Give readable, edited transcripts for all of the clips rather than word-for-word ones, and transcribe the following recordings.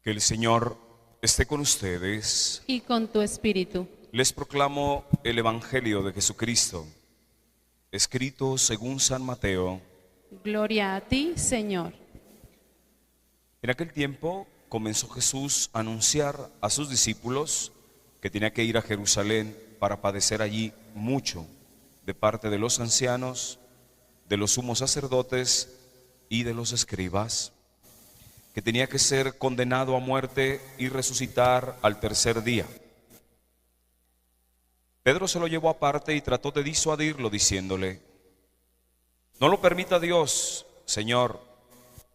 Que el Señor esté con ustedes. Y con tu espíritu. Les proclamo el Evangelio de Jesucristo, escrito según San Mateo. Gloria a ti, Señor. En aquel tiempo comenzó Jesús a anunciar a sus discípulos que tenía que ir a Jerusalén para padecer allí mucho de parte de los ancianos, de los sumos sacerdotes y de los escribas, que tenía que ser condenado a muerte y resucitar al tercer día. Pedro se lo llevó aparte y trató de disuadirlo diciéndole: no lo permita Dios, Señor,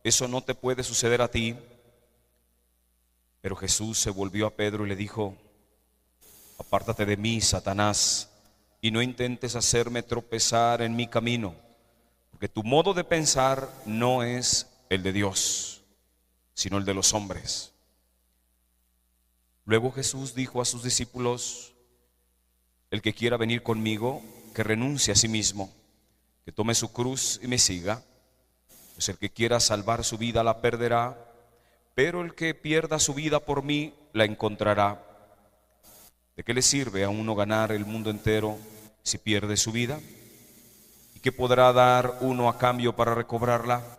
eso no te puede suceder a ti. Pero Jesús se volvió a Pedro y le dijo: apártate de mí, Satanás, y no intentes hacerme tropezar en mi camino, porque tu modo de pensar no es el de Dios, sino el de los hombres. Luego Jesús dijo a sus discípulos: el que quiera venir conmigo, que renuncie a sí mismo, que tome su cruz y me siga. Pues el que quiera salvar su vida la perderá, pero el que pierda su vida por mí la encontrará. ¿De qué le sirve a uno ganar el mundo entero si pierde su vida? ¿Y qué podrá dar uno a cambio para recobrarla?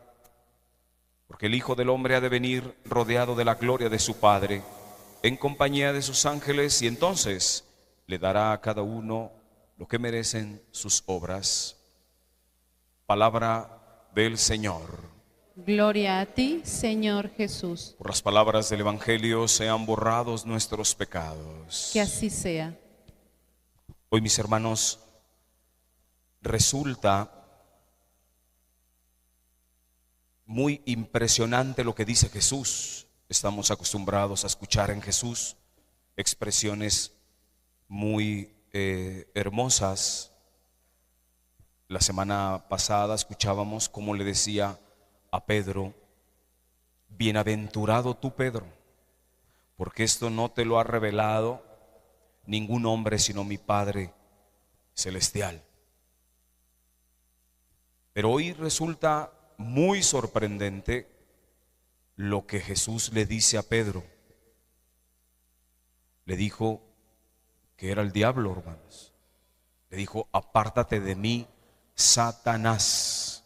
Porque el Hijo del Hombre ha de venir rodeado de la gloria de su Padre, en compañía de sus ángeles, y entonces le dará a cada uno lo que merecen sus obras. Palabra del Señor. Gloria a ti, Señor Jesús. Por las palabras del Evangelio sean borrados nuestros pecados. Que así sea. Hoy, mis hermanos, resulta muy impresionante lo que dice Jesús. Estamos acostumbrados a escuchar en Jesús expresiones muy hermosas. La semana pasada escuchábamos cómo le decía a Pedro: bienaventurado tú, Pedro, porque esto no te lo ha revelado ningún hombre sino mi Padre celestial. Pero hoy resulta muy sorprendente lo que Jesús le dice a Pedro. Le dijo que era el diablo, hermanos. Le dijo: apártate de mí, Satanás.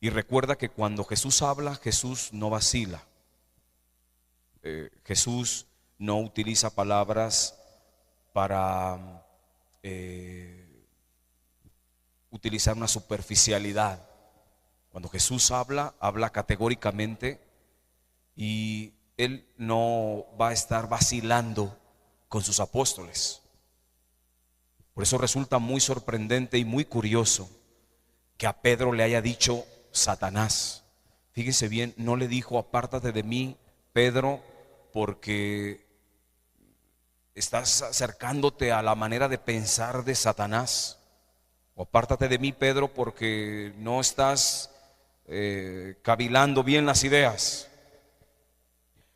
Y recuerda que cuando Jesús habla, Jesús no vacila. Jesús no utiliza palabras para utilizar una superficialidad. Cuando Jesús habla, habla categóricamente, y Él no va a estar vacilando con sus apóstoles. Por eso resulta muy sorprendente y muy curioso que a Pedro le haya dicho Satanás. Fíjese bien, no le dijo apártate de mí, Pedro, porque estás acercándote a la manera de pensar de Satanás. O apártate de mí, Pedro, porque no estás cavilando bien las ideas.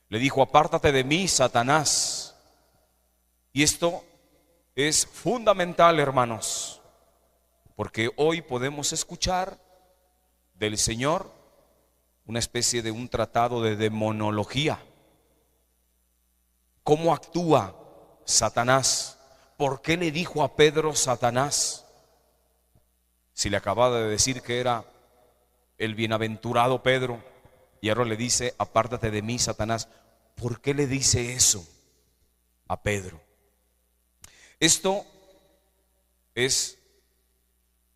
Le dijo: apártate de mí, Satanás. Y esto es fundamental, hermanos, porque hoy podemos escuchar del Señor una especie de un tratado de demonología. ¿Cómo actúa Satanás? ¿Por qué le dijo a Pedro Satanás? Si le acababa de decir que era el bienaventurado Pedro, y ahora le dice: apártate de mí, Satanás. ¿Por qué le dice eso a Pedro? Esto es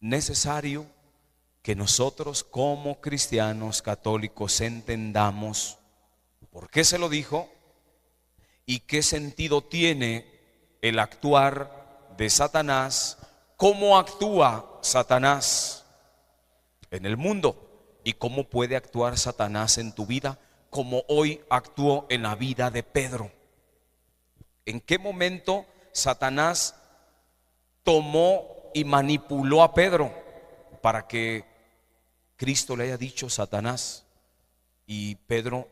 necesario que nosotros como cristianos católicos entendamos por qué se lo dijo y qué sentido tiene el actuar de Satanás, cómo actúa Satanás en el mundo y cómo puede actuar Satanás en tu vida, como hoy actuó en la vida de Pedro. ¿En qué momento Satanás tomó y manipuló a Pedro para que Cristo le haya dicho Satanás? Y Pedro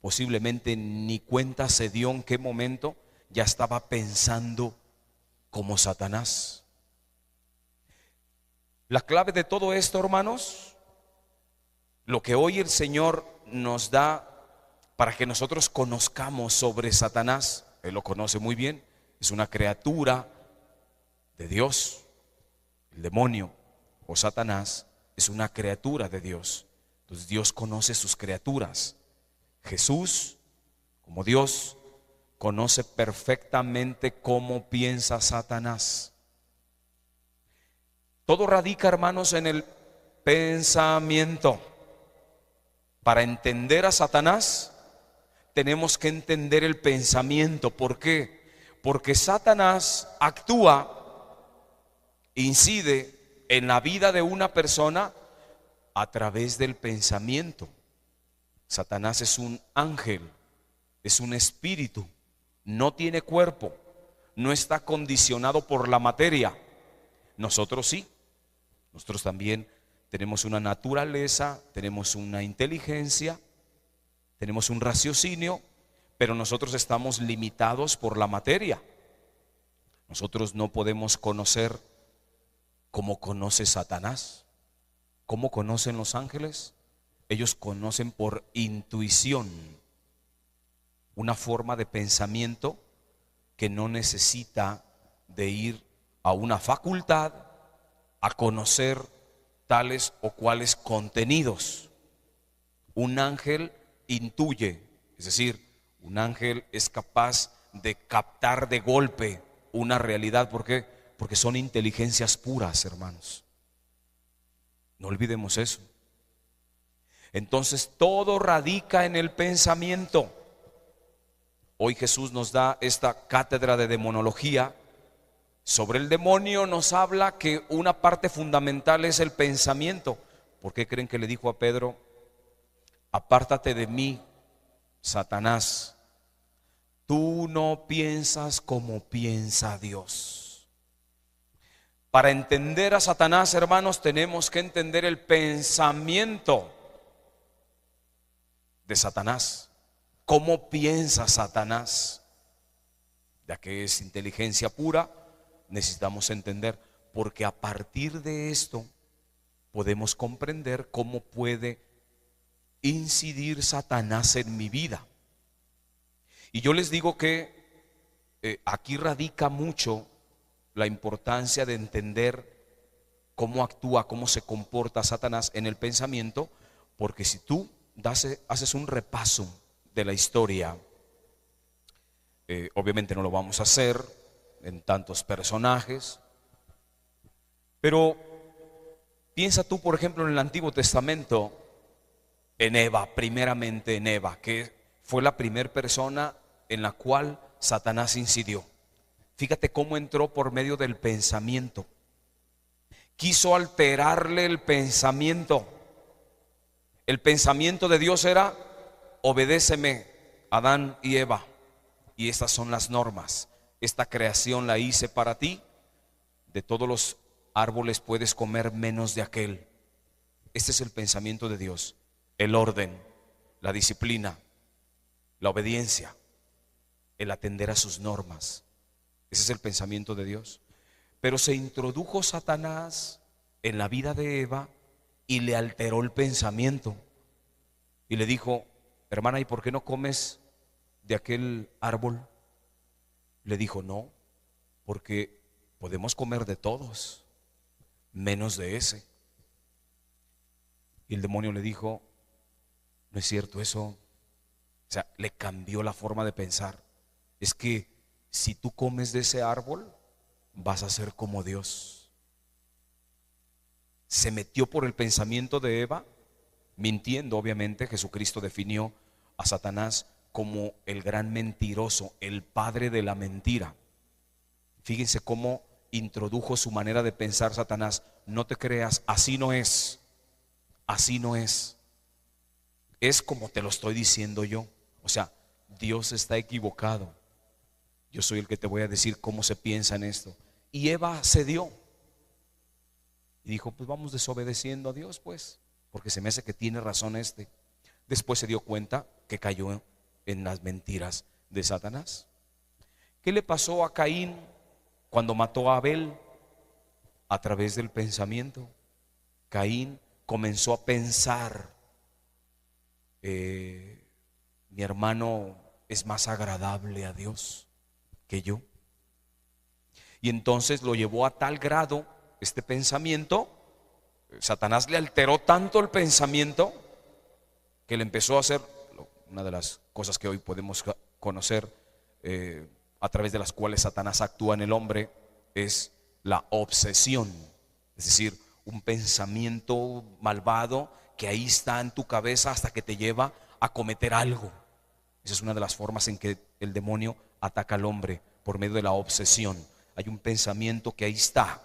posiblemente ni cuenta se dio en qué momento ya estaba pensando como Satanás. La clave de todo esto, hermanos, lo que hoy el Señor nos da para que nosotros conozcamos sobre Satanás. Él lo conoce muy bien, es una criatura de Dios. El demonio o Satanás es una criatura de Dios. Entonces Dios conoce sus criaturas. Jesús, como Dios, conoce perfectamente cómo piensa Satanás. Todo radica, hermanos, en el pensamiento. Para entender a Satanás, tenemos que entender el pensamiento. ¿Por qué? Porque Satanás actúa, incide en la vida de una persona a través del pensamiento. Satanás es un ángel, es un espíritu, no tiene cuerpo, no está condicionado por la materia. Nosotros sí, nosotros también tenemos una naturaleza, tenemos una inteligencia, tenemos un raciocinio, pero nosotros estamos limitados por la materia. Nosotros no podemos conocer como conoce Satanás. ¿Cómo conocen los ángeles? Ellos conocen por intuición, una forma de pensamiento que no necesita de ir a una facultad a conocer tales o cuales contenidos. Un ángel intuye, es decir, un ángel es capaz de captar de golpe una realidad. ¿Por qué? Porque son inteligencias puras, hermanos. No olvidemos eso. Entonces todo radica en el pensamiento. Hoy Jesús nos da esta cátedra de demonología. Sobre el demonio nos habla que una parte fundamental es el pensamiento. ¿Por qué creen que le dijo a Pedro: apártate de mí, Satanás? Tú no piensas como piensa Dios. Para entender a Satanás, hermanos, tenemos que entender el pensamiento de Satanás. ¿Cómo piensa Satanás? Ya que es inteligencia pura, necesitamos entender, porque a partir de esto podemos comprender cómo puede incidir Satanás en mi vida. Y yo les digo que aquí radica mucho la importancia de entender cómo actúa, cómo se comporta Satanás en el pensamiento, porque si tú haces un repaso de la historia, obviamente no lo vamos a hacer en tantos personajes, pero piensa tú, por ejemplo, en el Antiguo Testamento, en Eva, primeramente en Eva, que fue la primera persona en la cual Satanás incidió. Fíjate cómo entró por medio del pensamiento. Quiso alterarle el pensamiento. El pensamiento de Dios era: obedéceme, Adán y Eva, y estas son las normas. Esta creación la hice para ti. De todos los árboles puedes comer menos de aquel. Este es el pensamiento de Dios: el orden, la disciplina, la obediencia, el atender a sus normas. Ese es el pensamiento de Dios. Pero se introdujo Satanás en la vida de Eva y le alteró el pensamiento. Y le dijo: hermana, ¿y por qué no comes de aquel árbol? Le dijo: no, porque podemos comer de todos, menos de ese. Y el demonio le dijo: no es cierto eso. O sea, le cambió la forma de pensar. Es que si tú comes de ese árbol, vas a ser como Dios. Se metió por el pensamiento de Eva, mintiendo. Obviamente Jesucristo definió a Satanás como el gran mentiroso, el padre de la mentira. Fíjense cómo introdujo su manera de pensar Satanás. No te creas, así no es. Así no es. Es como te lo estoy diciendo yo. O sea, Dios está equivocado. Yo soy el que te voy a decir cómo se piensa en esto. Y Eva cedió y dijo: pues vamos desobedeciendo a Dios, pues, porque se me hace que tiene razón este. Después se dio cuenta que cayó en las mentiras de Satanás. ¿Qué le pasó a Caín cuando mató a Abel? A través del pensamiento. Caín comenzó a pensar mi hermano es más agradable a Dios que yo. Y entonces lo llevó a tal grado este pensamiento, Satanás le alteró tanto el pensamiento que le empezó a hacer una de las cosas que hoy podemos conocer, a través de las cuales Satanás actúa en el hombre, es la obsesión. Es decir, un pensamiento malvado que ahí está en tu cabeza hasta que te lleva a cometer algo. Esa es una de las formas en que el demonio ataca al hombre, por medio de la obsesión. Hay un pensamiento que ahí está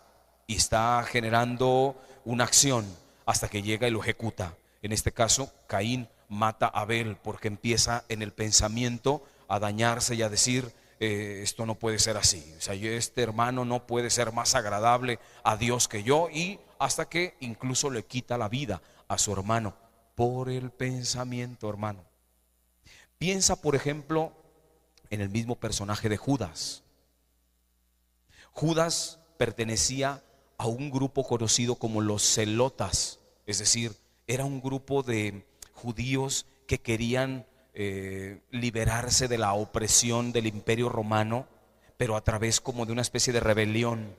y está generando una acción hasta que llega y lo ejecuta. En este caso, Caín mata a Abel porque empieza en el pensamiento a dañarse y a decir, esto no puede ser así. O sea, este hermano no puede ser más agradable a Dios que yo, y hasta que incluso le quita la vida a su hermano por el pensamiento, hermano. Piensa, por ejemplo, en el mismo personaje de Judas. Judas pertenecía a un grupo conocido como los celotas, es decir, era un grupo de judíos que querían liberarse de la opresión del Imperio Romano, pero a través como de una especie de rebelión,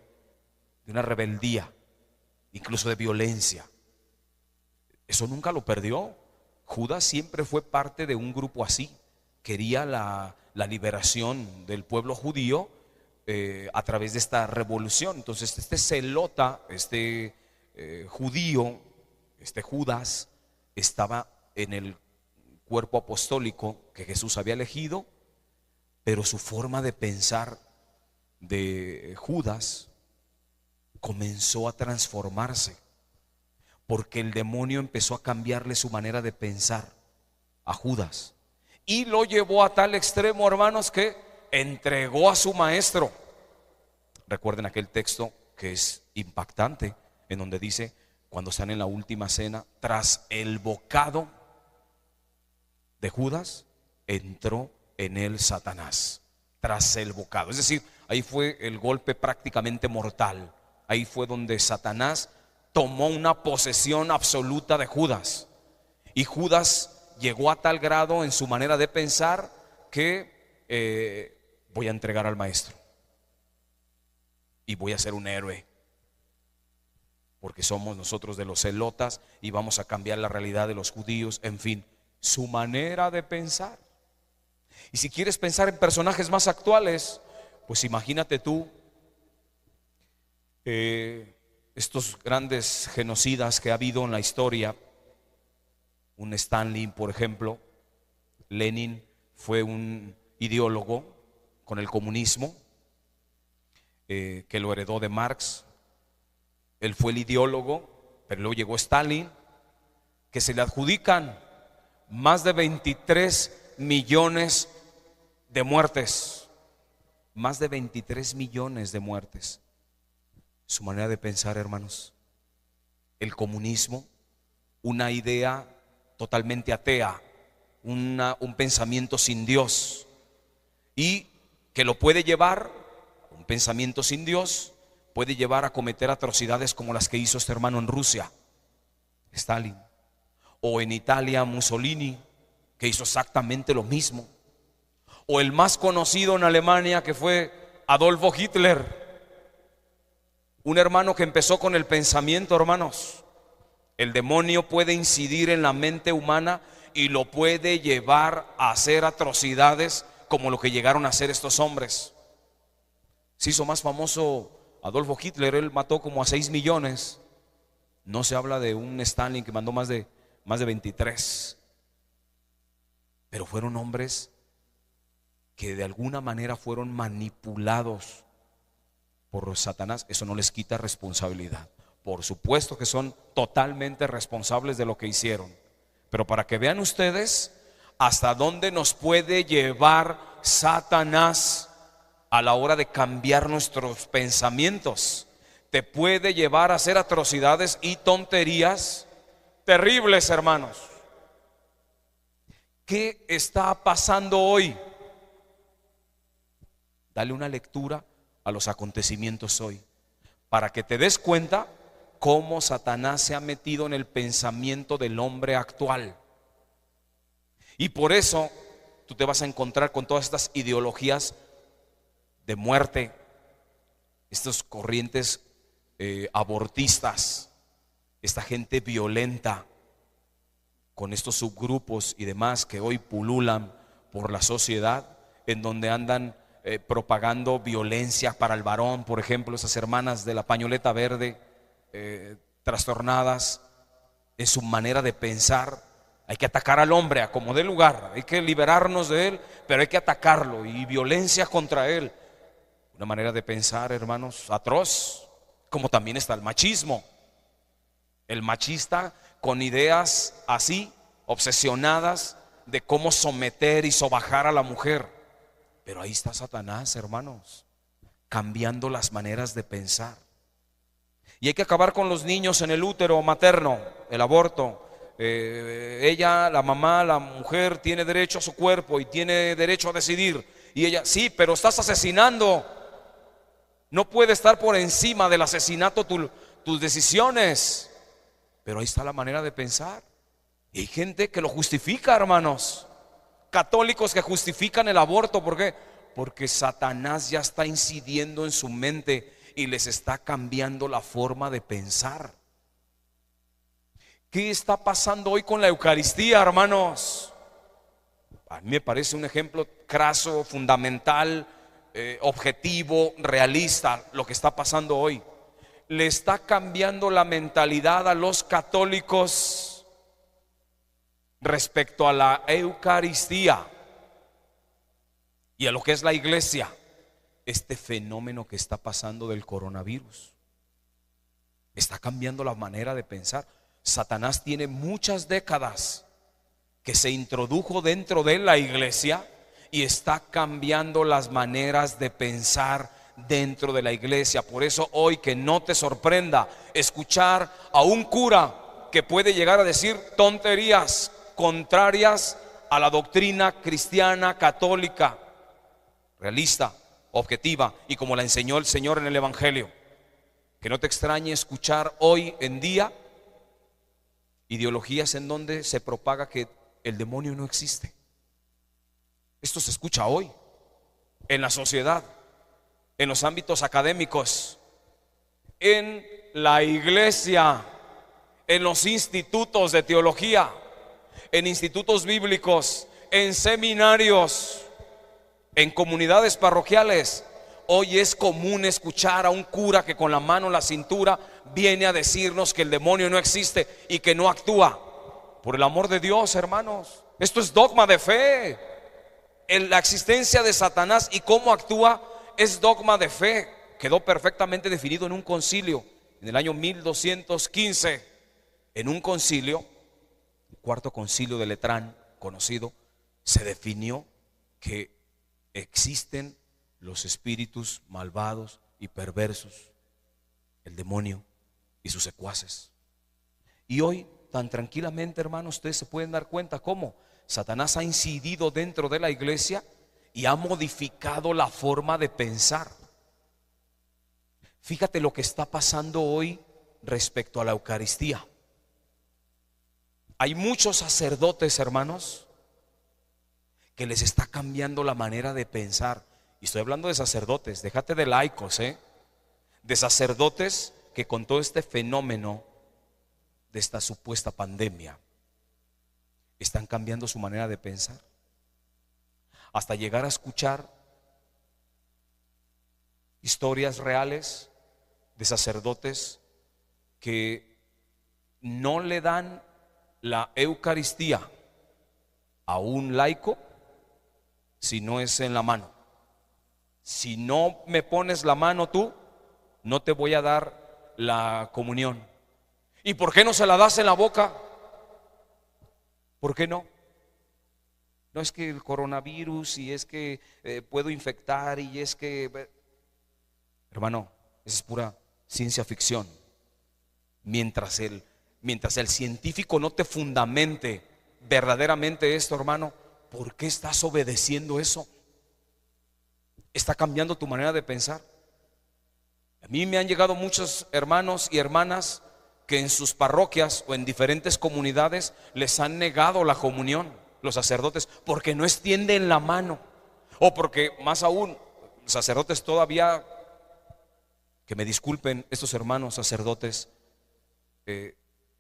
de una rebeldía, incluso de violencia. Eso nunca lo perdió. Judas siempre fue parte de un grupo así. Quería la liberación del pueblo judío a través de esta revolución. Entonces este celota, judío, este Judas, estaba en el cuerpo apostólico que Jesús había elegido, pero su forma de pensar de Judas comenzó a transformarse, porque el demonio empezó a cambiarle su manera de pensar a Judas y lo llevó a tal extremo, hermanos, que entregó a su maestro. Recuerden aquel texto que es impactante, en donde dice, cuando están en la última cena, tras el bocado de Judas entró en él Satanás. Tras el bocado, es decir, ahí fue el golpe prácticamente mortal. Ahí fue donde Satanás tomó una posesión absoluta de Judas, y Judas llegó a tal grado en su manera de pensar que voy a entregar al maestro y voy a ser un héroe, porque somos nosotros de los celotas y vamos a cambiar la realidad de los judíos. En fin, su manera de pensar. Y si quieres pensar en personajes más actuales, pues imagínate tú estos grandes genocidas que ha habido en la historia. Un Stalin, por ejemplo. Lenin fue un ideólogo con el comunismo, que lo heredó de Marx. Él fue el ideólogo, pero luego llegó Stalin, que se le adjudican más de 23 millones de muertes. Más de 23 millones de muertes. Su manera de pensar, hermanos. El comunismo, una idea totalmente atea, un pensamiento sin Dios, y que lo puede llevar, un pensamiento sin Dios puede llevar a cometer atrocidades como las que hizo este hermano en Rusia, Stalin, o en Italia Mussolini, que hizo exactamente lo mismo, o el más conocido en Alemania, que fue Adolfo Hitler, un hermano que empezó con el pensamiento, hermanos. El demonio puede incidir en la mente humana y lo puede llevar a hacer atrocidades como lo que llegaron a hacer estos hombres. Se hizo más famoso Adolfo Hitler, él mató como a 6 millones. No se habla de un Stalin que mandó más de 23. Pero fueron hombres que de alguna manera fueron manipulados por Satanás. Eso no les quita responsabilidad. Por supuesto que son totalmente responsables de lo que hicieron, pero para que vean ustedes hasta dónde nos puede llevar Satanás a la hora de cambiar nuestros pensamientos. Te puede llevar a hacer atrocidades y tonterías terribles, hermanos. ¿Qué está pasando hoy? Dale una lectura a los acontecimientos hoy, para que te des cuenta cómo Satanás se ha metido en el pensamiento del hombre actual. Y por eso tú te vas a encontrar con todas estas ideologías de muerte, estas corrientes abortistas, esta gente violenta, con estos subgrupos y demás que hoy pululan por la sociedad, en donde andan propagando violencia para el varón. Por ejemplo, esas hermanas de la pañoleta verde, trastornadas en su manera de pensar. Hay que atacar al hombre a como dé lugar, hay que liberarnos de él, pero hay que atacarlo, y violencia contra él. Una manera de pensar, hermanos, atroz. Como también está el machismo. El machista con ideas así, obsesionadas de cómo someter y sobajar a la mujer. Pero ahí está Satanás, hermanos, cambiando las maneras de pensar. Y hay que acabar con los niños en el útero materno, el aborto. Ella, la mamá, la mujer tiene derecho a su cuerpo y tiene derecho a decidir. Y ella, sí, pero estás asesinando. No puede estar por encima del asesinato tus decisiones. Pero ahí está la manera de pensar. Y hay gente que lo justifica, hermanos. Católicos que justifican el aborto. ¿Por qué? Porque Satanás ya está incidiendo en su mente y les está cambiando la forma de pensar. ¿Qué está pasando hoy con la Eucaristía, hermanos? A mí me parece un ejemplo craso, fundamental, objetivo, realista, lo que está pasando hoy. Le está cambiando la mentalidad a los católicos respecto a la Eucaristía y a lo que es la iglesia. Este fenómeno que está pasando del coronavirus está cambiando la manera de pensar. Satanás tiene muchas décadas que se introdujo dentro de la iglesia y está cambiando las maneras de pensar dentro de la iglesia. Por eso hoy, que no te sorprenda escuchar a un cura que puede llegar a decir tonterías contrarias a la doctrina cristiana católica, realista, objetiva, y como la enseñó el Señor en el Evangelio. Que no te extrañe escuchar hoy en día ideologías en donde se propaga que el demonio no existe. Esto se escucha hoy en la sociedad, en los ámbitos académicos, en la iglesia, en los institutos de teología, en institutos bíblicos, en seminarios, en comunidades parroquiales. Hoy es común escuchar a un cura que con la mano en la cintura viene a decirnos que el demonio no existe y que no actúa. Por el amor de Dios, hermanos, esto es dogma de fe. La existencia de Satanás y cómo actúa es dogma de fe. Quedó perfectamente definido en un concilio en el año 1215. En un concilio, el cuarto concilio de Letrán conocido, se definió que existen los espíritus malvados y perversos, el demonio y sus secuaces. Y hoy, tan tranquilamente, hermanos, ustedes se pueden dar cuenta cómo Satanás ha incidido dentro de la iglesia y ha modificado la forma de pensar. Fíjate lo que está pasando hoy respecto a la Eucaristía. Hay muchos sacerdotes, hermanos, que les está cambiando la manera de pensar. Y estoy hablando de sacerdotes, déjate de laicos, de sacerdotes que con todo este fenómeno de esta supuesta pandemia están cambiando su manera de pensar, hasta llegar a escuchar historias reales de sacerdotes que no le dan la Eucaristía a un laico si no es en la mano. Si no me pones la mano tú, no te voy a dar la comunión. ¿Y por qué no se la das en la boca? ¿Por qué no? No es que el coronavirus y es que puedo infectar y es que... Hermano, esa es pura ciencia ficción. Mientras el científico no te fundamente verdaderamente esto, hermano, ¿por qué estás obedeciendo eso? Está cambiando tu manera de pensar. A mí me han llegado muchos hermanos y hermanas que en sus parroquias o en diferentes comunidades les han negado la comunión. los sacerdotes? Porque no extienden la mano. O porque, más aún, sacerdotes todavía, que me disculpen estos hermanos sacerdotes,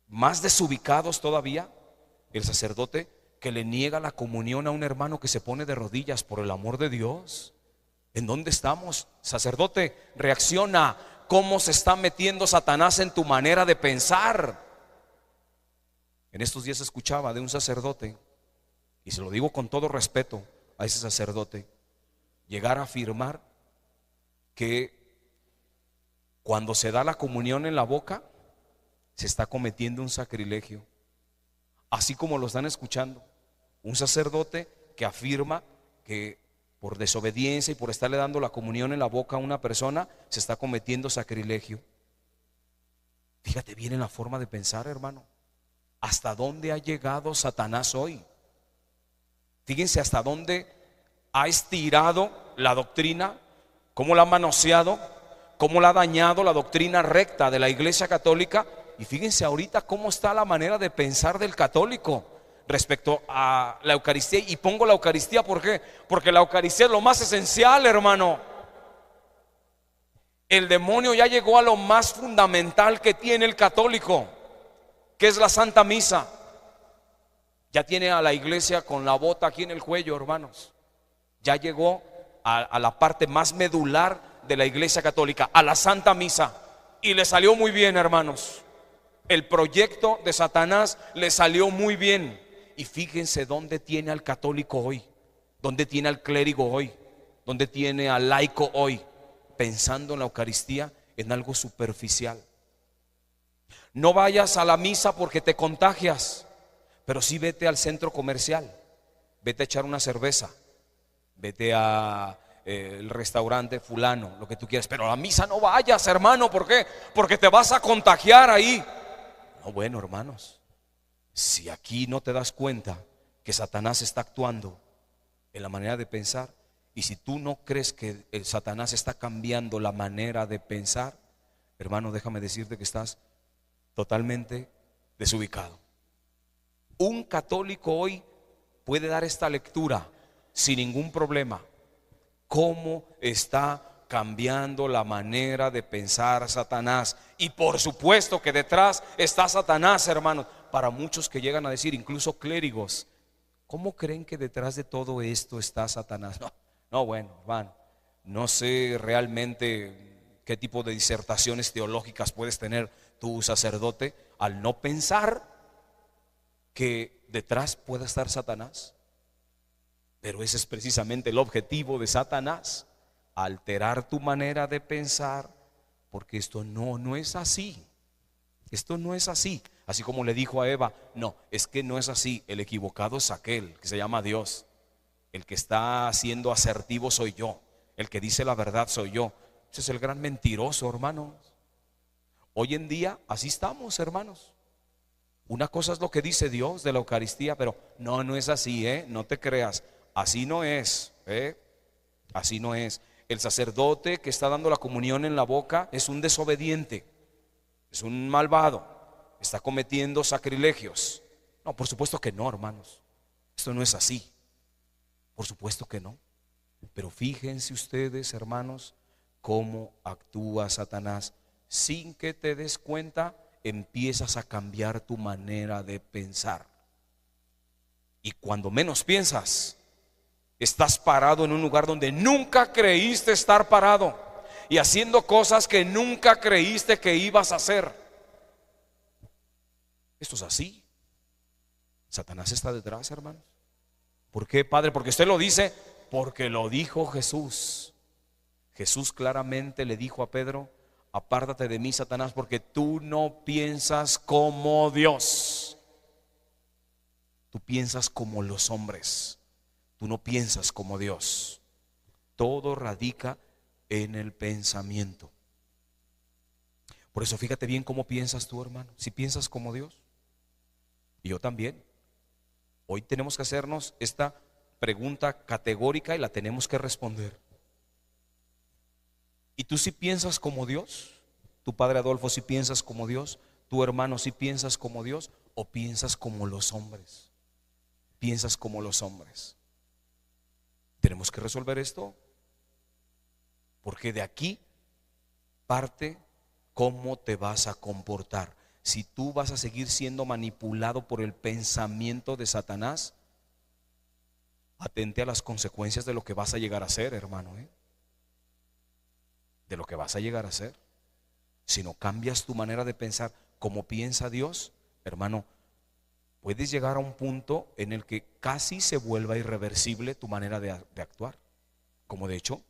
más desubicados todavía, el sacerdote que le niega la comunión a un hermano que se pone de rodillas. Por el amor de Dios, ¿en dónde estamos? Sacerdote, reacciona. ¿Cómo se está metiendo Satanás en tu manera de pensar? En estos días escuchaba de un sacerdote, y se lo digo con todo respeto a ese sacerdote, llegar a afirmar que cuando se da la comunión en la boca se está cometiendo un sacrilegio. Así como lo están escuchando, un sacerdote que afirma que por desobediencia y por estarle dando la comunión en la boca a una persona se está cometiendo sacrilegio. Fíjate bien en la forma de pensar, hermano. ¿Hasta dónde ha llegado Satanás hoy? Fíjense hasta dónde ha estirado la doctrina, cómo la ha manoseado, cómo la ha dañado la doctrina recta de la Iglesia Católica. Y fíjense ahorita cómo está la manera de pensar del católico respecto a la Eucaristía. Y pongo la Eucaristía, ¿por qué? Porque la Eucaristía es lo más esencial, hermano. El demonio ya llegó a lo más fundamental que tiene el católico, que es la Santa Misa. Ya tiene a la iglesia con la bota aquí en el cuello, hermanos. Ya llegó a la parte más medular de la Iglesia Católica, a la Santa Misa. Y le salió muy bien, hermanos. El proyecto de Satanás le salió muy bien. Y fíjense dónde tiene al católico hoy, dónde tiene al clérigo hoy, dónde tiene al laico hoy, pensando en la Eucaristía en algo superficial. No vayas a la misa porque te contagias, pero sí vete al centro comercial, vete a echar una cerveza, vete a el restaurante fulano, lo que tú quieras, pero a la misa no vayas, hermano. ¿Por qué? Porque te vas a contagiar ahí. No, bueno, hermanos, si aquí no te das cuenta que Satanás está actuando en la manera de pensar, y si tú no crees que el Satanás está cambiando la manera de pensar, hermano, déjame decirte que estás totalmente desubicado. Un católico hoy puede dar esta lectura sin ningún problema. ¿Cómo está cambiando la manera de pensar Satanás? Y por supuesto que detrás está Satanás, hermanos. Para muchos que llegan a decir, incluso clérigos, ¿cómo creen que detrás de todo esto está Satanás? No, bueno, hermano, no sé realmente qué tipo de disertaciones teológicas puedes tener tú, sacerdote, al no pensar que detrás pueda estar Satanás. Pero ese es precisamente el objetivo de Satanás, alterar tu manera de pensar, porque esto no es así. Esto no es así. Así como le dijo a Eva, no, es que no es así. El equivocado es aquel que se llama Dios. El que está siendo asertivo soy yo. El que dice la verdad soy yo. Ese es el gran mentiroso, hermanos. Hoy en día así estamos, hermanos. Una cosa es lo que dice Dios de la Eucaristía, pero no es así, no te creas. Así no es, así no es. El sacerdote que está dando la comunión en la boca es un desobediente, es un malvado, está cometiendo sacrilegios. No, por supuesto que no, hermanos. Esto no es así. Por supuesto que no. Pero fíjense ustedes, hermanos, cómo actúa Satanás. Sin que te des cuenta, empiezas a cambiar tu manera de pensar. Y cuando menos piensas, estás parado en un lugar donde nunca creíste estar parado y haciendo cosas que nunca creíste que ibas a hacer. Esto es así. Satanás está detrás, hermanos. ¿Por qué, Padre? Porque usted lo dice. Porque lo dijo Jesús. Jesús claramente le dijo a Pedro: apártate de mí, Satanás, porque tú no piensas como Dios. Tú piensas como los hombres. Tú no piensas como Dios. Todo radica en el pensamiento. Por eso fíjate bien cómo piensas tú, hermano. Si piensas como Dios. Y yo también. Hoy tenemos que hacernos esta pregunta categórica y la tenemos que responder. ¿Y tú si piensas como Dios? Tu padre Adolfo, si piensas como Dios. Tu hermano, si piensas como Dios, o piensas como los hombres. piensas como los hombres. Tenemos que resolver esto, porque de aquí parte cómo te vas a comportar. Si tú vas a seguir siendo manipulado por el pensamiento de Satanás, atente a las consecuencias de lo que vas a llegar a ser, hermano, de lo que vas a llegar a ser. Si no cambias tu manera de pensar como piensa Dios, hermano, puedes llegar a un punto en el que casi se vuelva irreversible tu manera de actuar, como de hecho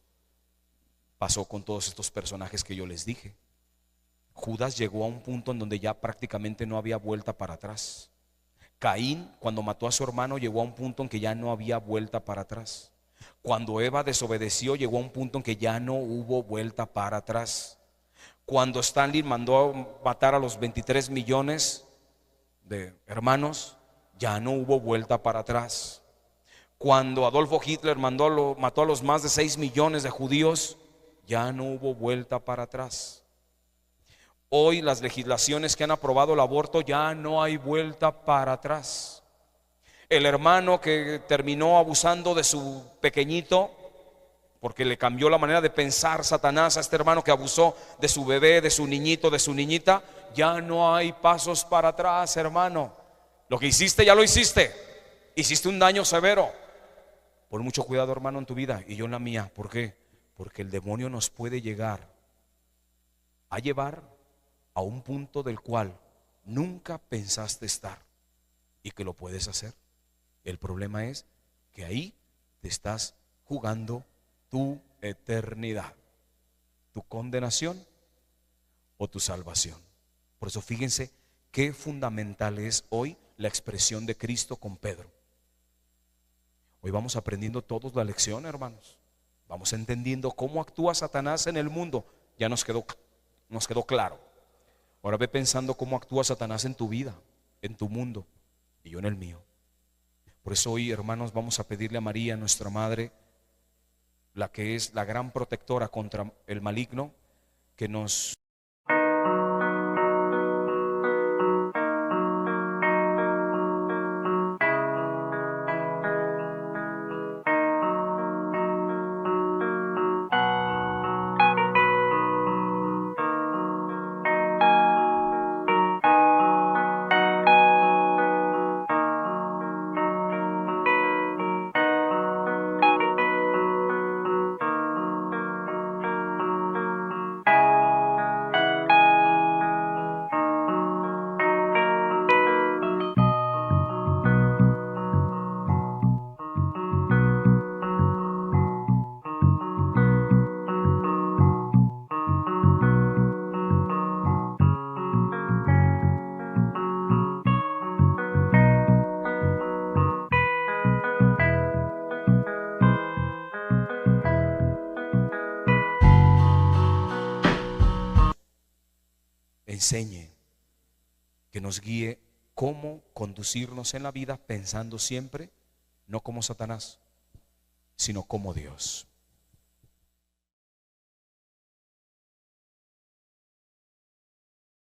pasó con todos estos personajes que yo les dije. Judas llegó a un punto en donde ya prácticamente no había vuelta para atrás. Caín, cuando mató a su hermano, llegó a un punto en que ya no había vuelta para atrás. Cuando Eva desobedeció, llegó a un punto en que ya no hubo vuelta para atrás. Cuando Stanley mandó a matar a los 23 millones de hermanos, ya no hubo vuelta para atrás. Cuando Adolfo Hitler mató a los más de 6 millones de judíos, ya no hubo vuelta para atrás. Hoy las legislaciones que han aprobado el aborto, ya no hay vuelta para atrás. El hermano que terminó abusando de su pequeñito, porque le cambió la manera de pensar Satanás a este hermano que abusó de su bebé, de su niñito, de su niñita, ya no hay pasos para atrás, hermano. Lo que hiciste ya lo hiciste. Hiciste un daño severo. Pon mucho cuidado, hermano, en tu vida y yo en la mía. ¿Por qué? Porque el demonio nos puede llegar a llevar a un punto del cual nunca pensaste estar y que lo puedes hacer. El problema es que ahí te estás jugando tu eternidad, tu condenación o tu salvación. Por eso fíjense qué fundamental es hoy la expresión de Cristo con Pedro. Hoy vamos aprendiendo todos la lección, hermanos. Vamos entendiendo cómo actúa Satanás en el mundo. Ya nos quedó claro. Ahora ve pensando cómo actúa Satanás en tu vida, en tu mundo y yo en el mío. Por eso hoy, hermanos, vamos a pedirle a María, nuestra Madre, la que es la gran protectora contra el maligno, que nos enseñe, que nos guíe cómo conducirnos en la vida, pensando siempre no como Satanás, sino como Dios.